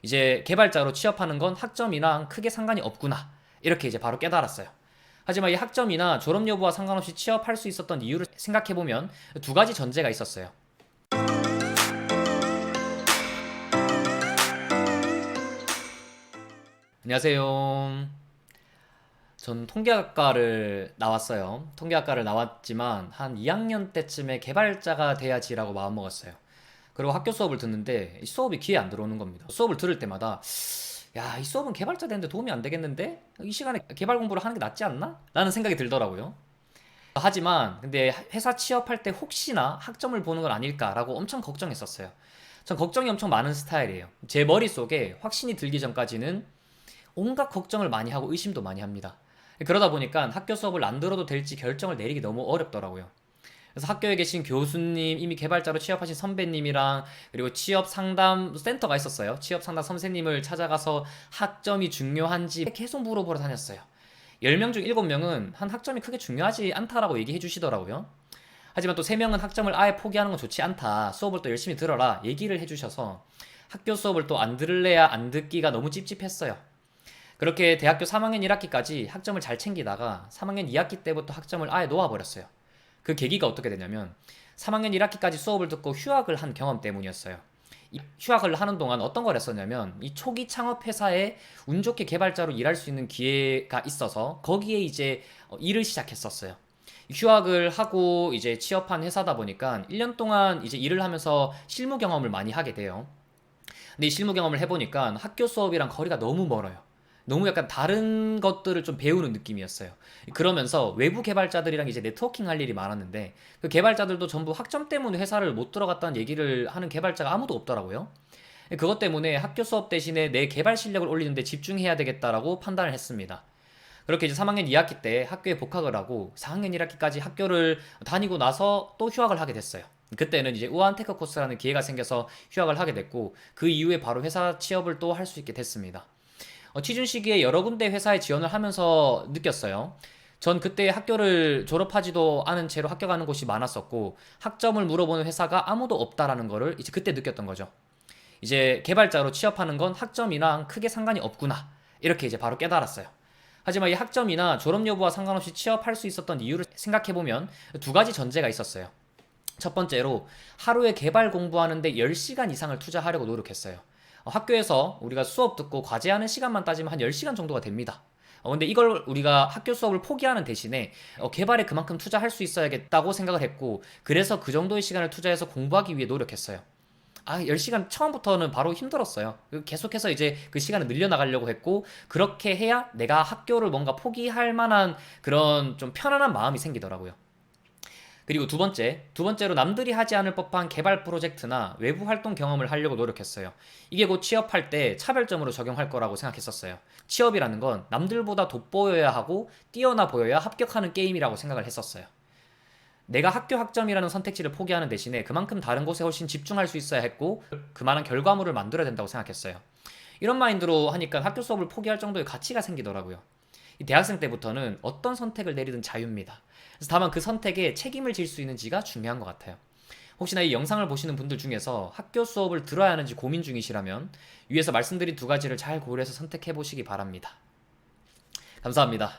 이제 개발자로 취업하는 건 학점이랑 크게 상관이 없구나. 이렇게 이제 바로 깨달았어요. 하지만 이 학점이나 졸업 여부와 상관없이 취업할 수 있었던 이유를 생각해보면 두 가지 전제가 있었어요. 안녕하세요. 전 통계학과를 나왔어요. 통계학과를 나왔지만 한 2학년 때쯤에 개발자가 돼야지라고 마음먹었어요. 그리고 학교 수업을 듣는데 이 수업이 귀에 안 들어오는 겁니다. 수업을 들을 때마다 야, 이 수업은 개발자 되는데 도움이 안 되겠는데? 이 시간에 개발 공부를 하는 게 낫지 않나? 라는 생각이 들더라고요. 하지만 근데 회사 취업할 때 혹시나 학점을 보는 건 아닐까라고 엄청 걱정했었어요. 전 걱정이 엄청 많은 스타일이에요. 제 머릿속에 확신이 들기 전까지는 온갖 걱정을 많이 하고 의심도 많이 합니다. 그러다 보니까 학교 수업을 안 들어도 될지 결정을 내리기 너무 어렵더라고요. 그래서 학교에 계신 교수님, 이미 개발자로 취업하신 선배님이랑 그리고 취업 상담 센터가 있었어요. 취업 상담 선생님을 찾아가서 학점이 중요한지 계속 물어보러 다녔어요. 10명 중 7명은 한 학점이 크게 중요하지 않다라고 얘기해 주시더라고요. 하지만 또 3명은 학점을 아예 포기하는 건 좋지 않다. 수업을 또 열심히 들어라. 얘기를 해주셔서 학교 수업을 또 안 들을래야 안 듣기가 너무 찝찝했어요. 그렇게 대학교 3학년 1학기까지 학점을 잘 챙기다가 3학년 2학기 때부터 학점을 아예 놓아버렸어요. 그 계기가 어떻게 되냐면 3학년 1학기까지 수업을 듣고 휴학을 한 경험 때문이었어요. 이 휴학을 하는 동안 어떤 걸 했었냐면 이 초기 창업 회사에 운 좋게 개발자로 일할 수 있는 기회가 있어서 거기에 이제 일을 시작했었어요. 휴학을 하고 이제 취업한 회사다 보니까 1년 동안 이제 일을 하면서 실무 경험을 많이 하게 돼요. 근데 이 실무 경험을 해보니까 학교 수업이랑 거리가 너무 멀어요. 너무 약간 다른 것들을 좀 배우는 느낌이었어요. 그러면서 외부 개발자들이랑 이제 네트워킹 할 일이 많았는데 그 개발자들도 전부 학점 때문에 회사를 못 들어갔다는 얘기를 하는 개발자가 아무도 없더라고요. 그것 때문에 학교 수업 대신에 내 개발 실력을 올리는데 집중해야 되겠다라고 판단을 했습니다. 그렇게 이제 3학년 2학기 때 학교에 복학을 하고 4학년 1학기까지 학교를 다니고 나서 또 휴학을 하게 됐어요. 그때는 이제 우한테크 코스라는 기회가 생겨서 휴학을 하게 됐고 그 이후에 바로 회사 취업을 또 할 수 있게 됐습니다. 취준 시기에 여러 군데 회사에 지원을 하면서 느꼈어요. 전 그때 학교를 졸업하지도 않은 채로 학교 가는 곳이 많았었고 학점을 물어보는 회사가 아무도 없다라는 거를 이제 그때 느꼈던 거죠. 이제 개발자로 취업하는 건 학점이랑 크게 상관이 없구나. 이렇게 이제 바로 깨달았어요. 하지만 이 학점이나 졸업 여부와 상관없이 취업할 수 있었던 이유를 생각해보면 두 가지 전제가 있었어요. 첫 번째로 하루에 개발 공부하는데 10시간 이상을 투자하려고 노력했어요. 학교에서 우리가 수업 듣고 과제하는 시간만 따지면 한 10시간 정도가 됩니다. 근데 이걸 우리가 학교 수업을 포기하는 대신에 개발에 그만큼 투자할 수 있어야겠다고 생각을 했고 그래서 그 정도의 시간을 투자해서 공부하기 위해 노력했어요. 10시간 처음부터는 바로 힘들었어요. 계속해서 이제 그 시간을 늘려나가려고 했고, 그렇게 해야 내가 학교를 뭔가 포기할 만한 그런 좀 편안한 마음이 생기더라고요. 그리고 두 번째로 남들이 하지 않을 법한 개발 프로젝트나 외부 활동 경험을 하려고 노력했어요. 이게 곧 취업할 때 차별점으로 적용할 거라고 생각했었어요. 취업이라는 건 남들보다 돋보여야 하고 뛰어나 보여야 합격하는 게임이라고 생각을 했었어요. 내가 학교 학점이라는 선택지를 포기하는 대신에 그만큼 다른 곳에 훨씬 집중할 수 있어야 했고 그만한 결과물을 만들어야 된다고 생각했어요. 이런 마인드로 하니까 학교 수업을 포기할 정도의 가치가 생기더라고요. 이 대학생 때부터는 어떤 선택을 내리든 자유입니다. 그래서 다만 그 선택에 책임을 질 수 있는지가 중요한 것 같아요. 혹시나 이 영상을 보시는 분들 중에서 학교 수업을 들어야 하는지 고민 중이시라면 위에서 말씀드린 두 가지를 잘 고려해서 선택해 보시기 바랍니다. 감사합니다.